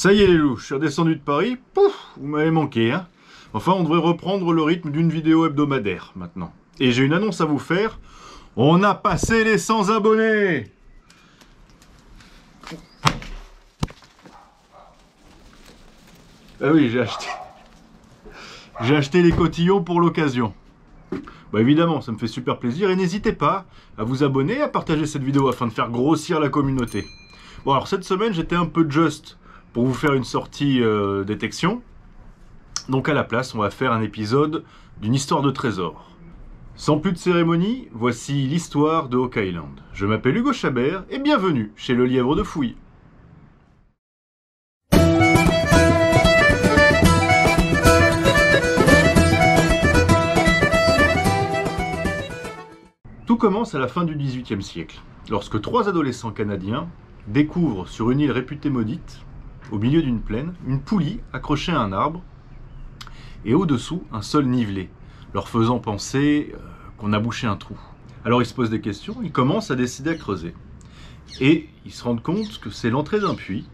Ça y est les loups, je suis redescendu de Paris, pouf, vous m'avez manqué, hein. Enfin, on devrait reprendre le rythme d'une vidéo hebdomadaire, maintenant. Et j'ai une annonce à vous faire, on a passé les 100 abonnés! Ah oui, j'ai acheté les cotillons pour l'occasion. Bah évidemment, ça me fait super plaisir, et n'hésitez pas à vous abonner et à partager cette vidéo afin de faire grossir la communauté. Bon alors cette semaine, j'étais un peu juste pour vous faire une sortie détection. Donc à la place, on va faire un épisode d'une histoire de trésor. Sans plus de cérémonie, voici l'histoire de Oak Island. Je m'appelle Hugo Chabert et bienvenue chez le Lièvre de Fouille. Tout commence à la fin du XVIIIe siècle, lorsque trois adolescents canadiens découvrent sur une île réputée maudite, au milieu d'une plaine, une poulie accrochée à un arbre et au-dessous un sol nivelé, leur faisant penser qu'on a bouché un trou. Alors ils se posent des questions, ils commencent à décider à creuser. Et ils se rendent compte que c'est l'entrée d'un puits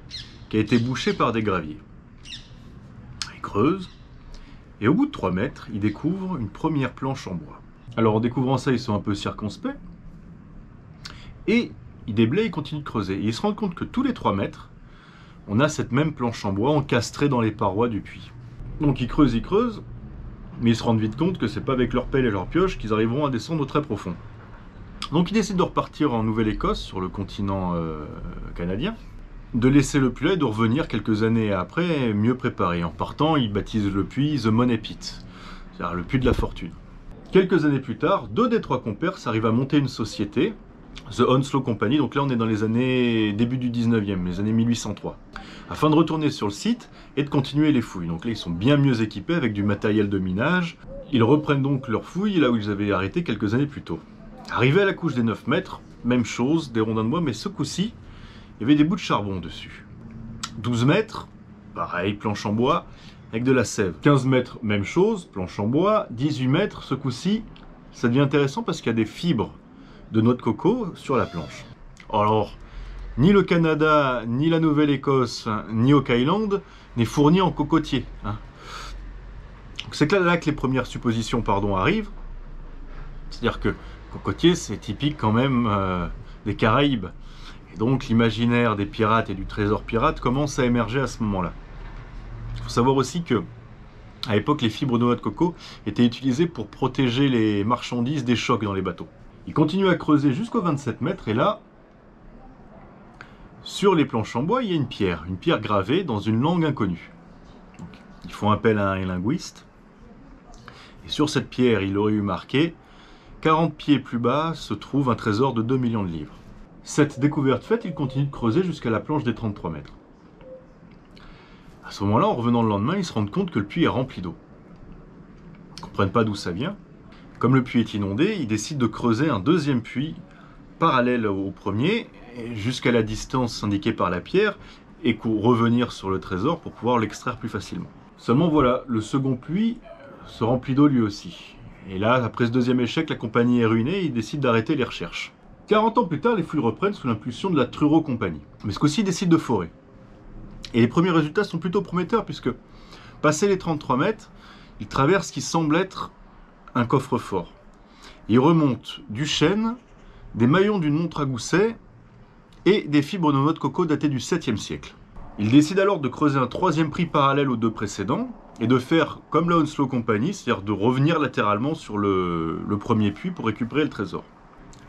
qui a été bouché par des graviers. Ils creusent, et au bout de 3 mètres, ils découvrent une première planche en bois. Alors en découvrant ça, ils sont un peu circonspects, et ils déblayent, ils continuent de creuser. Et ils se rendent compte que tous les 3 mètres, on a cette même planche en bois encastrée dans les parois du puits. Donc ils creusent, mais ils se rendent vite compte que c'est pas avec leur pelle et leur pioche qu'ils arriveront à descendre très profond. Donc ils décident de repartir en Nouvelle-Écosse, sur le continent canadien, de laisser le puits là et de revenir quelques années après mieux préparés. En partant, ils baptisent le puits The Money Pit, c'est-à-dire le puits de la fortune. Quelques années plus tard, 2 des 3 compères s'arrivent à monter une société, The Onslow Company, donc là on est dans les années début du 19e, les années 1803, afin de retourner sur le site et de continuer les fouilles. Donc là ils sont bien mieux équipés avec du matériel de minage. Ils reprennent donc leurs fouilles là où ils avaient arrêté quelques années plus tôt. Arrivé à la couche des 9 mètres, même chose, des rondins de bois, mais ce coup-ci, il y avait des bouts de charbon dessus. 12 mètres, pareil, planche en bois, avec de la sève. 15 mètres, même chose, planche en bois. 18 mètres, ce coup-ci, ça devient intéressant parce qu'il y a des fibres de noix de coco sur la planche. Alors, ni le Canada, ni la Nouvelle-Écosse, ni Oak Island n'est fourni en cocotier. Hein. C'est là que les premières suppositions arrivent. C'est-à-dire que cocotier, c'est typique quand même des Caraïbes. Et donc l'imaginaire des pirates et du trésor pirate commence à émerger à ce moment-là. Il faut savoir aussi que, à l'époque, les fibres de noix de coco étaient utilisées pour protéger les marchandises des chocs dans les bateaux. Ils continuent à creuser jusqu'aux 27 mètres et là, sur les planches en bois, il y a une pierre gravée dans une langue inconnue. Donc, ils font appel à un linguiste. Et sur cette pierre, il aurait eu marqué 40 pieds plus bas se trouve un trésor de 2 millions de livres. Cette découverte faite, ils continuent de creuser jusqu'à la planche des 33 mètres. À ce moment-là, en revenant le lendemain, ils se rendent compte que le puits est rempli d'eau. Ils ne comprennent pas d'où ça vient. Comme le puits est inondé, ils décident de creuser un deuxième puits parallèle au premier, jusqu'à la distance indiquée par la pierre, et revenir sur le trésor pour pouvoir l'extraire plus facilement. Seulement voilà, le second puits se remplit d'eau lui aussi. Et là, après ce deuxième échec, la compagnie est ruinée et ils décident d'arrêter les recherches. 40 ans plus tard, les fouilles reprennent sous l'impulsion de la Truro Company. Mais ce coup-ci, ils décident de forer. Et les premiers résultats sont plutôt prometteurs, puisque, passé les 33 mètres, ils traversent ce qui semble être un coffre-fort. Ils remontent du chêne, des maillons d'une montre à gousset et des fibres de noix de coco datées du 7e siècle. Ils décident alors de creuser un 3e puits parallèle aux 2 précédents et de faire comme la Onslow Company, c'est-à-dire de revenir latéralement sur le premier puits pour récupérer le trésor.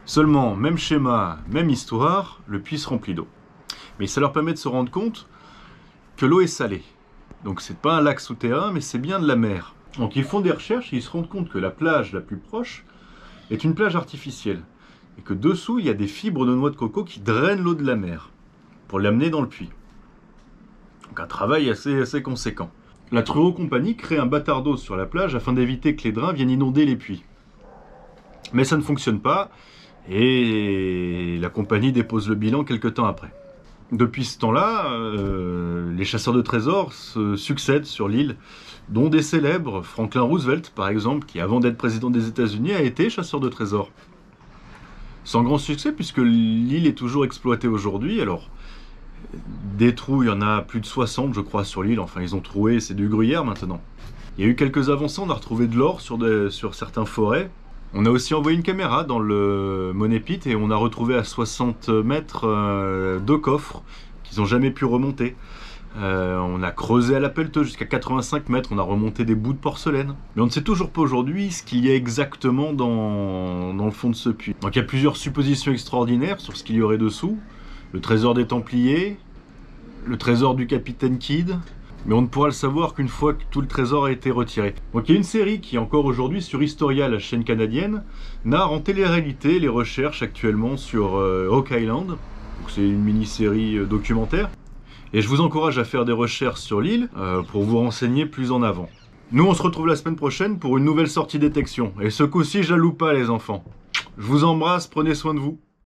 Seulement, même schéma, même histoire, le puits se remplit d'eau. Mais ça leur permet de se rendre compte que l'eau est salée. Donc c'est pas un lac souterrain, mais c'est bien de la mer. Donc ils font des recherches et ils se rendent compte que la plage la plus proche est une plage artificielle. Et que dessous, il y a des fibres de noix de coco qui drainent l'eau de la mer pour l'amener dans le puits. Donc un travail assez conséquent. La Truro Company crée un bâtard d'eau sur la plage afin d'éviter que les drains viennent inonder les puits. Mais ça ne fonctionne pas et la compagnie dépose le bilan quelques temps après. Depuis ce temps-là, les chasseurs de trésors se succèdent sur l'île, dont des célèbres, Franklin Roosevelt par exemple, qui avant d'être président des États-Unis a été chasseur de trésors. Sans grand succès puisque l'île est toujours exploitée aujourd'hui. Alors Des trous, il y en a plus de 60 je crois sur l'île, enfin ils ont trouvé, c'est du gruyère maintenant. Il y a eu quelques avancées, on a retrouvé de l'or sur certains forêts. On a aussi envoyé une caméra dans le Money Pit et on a retrouvé à 60 mètres 2 coffres qu'ils n'ont jamais pu remonter. On a creusé à la pelleteuse jusqu'à 85 mètres, on a remonté des bouts de porcelaine. Mais on ne sait toujours pas aujourd'hui ce qu'il y a exactement dans le fond de ce puits. Donc il y a plusieurs suppositions extraordinaires sur ce qu'il y aurait dessous. Le trésor des Templiers, le trésor du Capitaine Kidd, mais on ne pourra le savoir qu'une fois que tout le trésor a été retiré. Donc il y a une série qui, encore aujourd'hui, sur Historia, la chaîne canadienne, narre en télé-réalité les recherches actuellement sur Oak Island. C'est une mini-série documentaire. Et je vous encourage à faire des recherches sur l'île pour vous renseigner plus en avant. Nous, on se retrouve la semaine prochaine pour une nouvelle sortie détection. Et ce coup-ci, je la loupe pas, les enfants. Je vous embrasse, prenez soin de vous.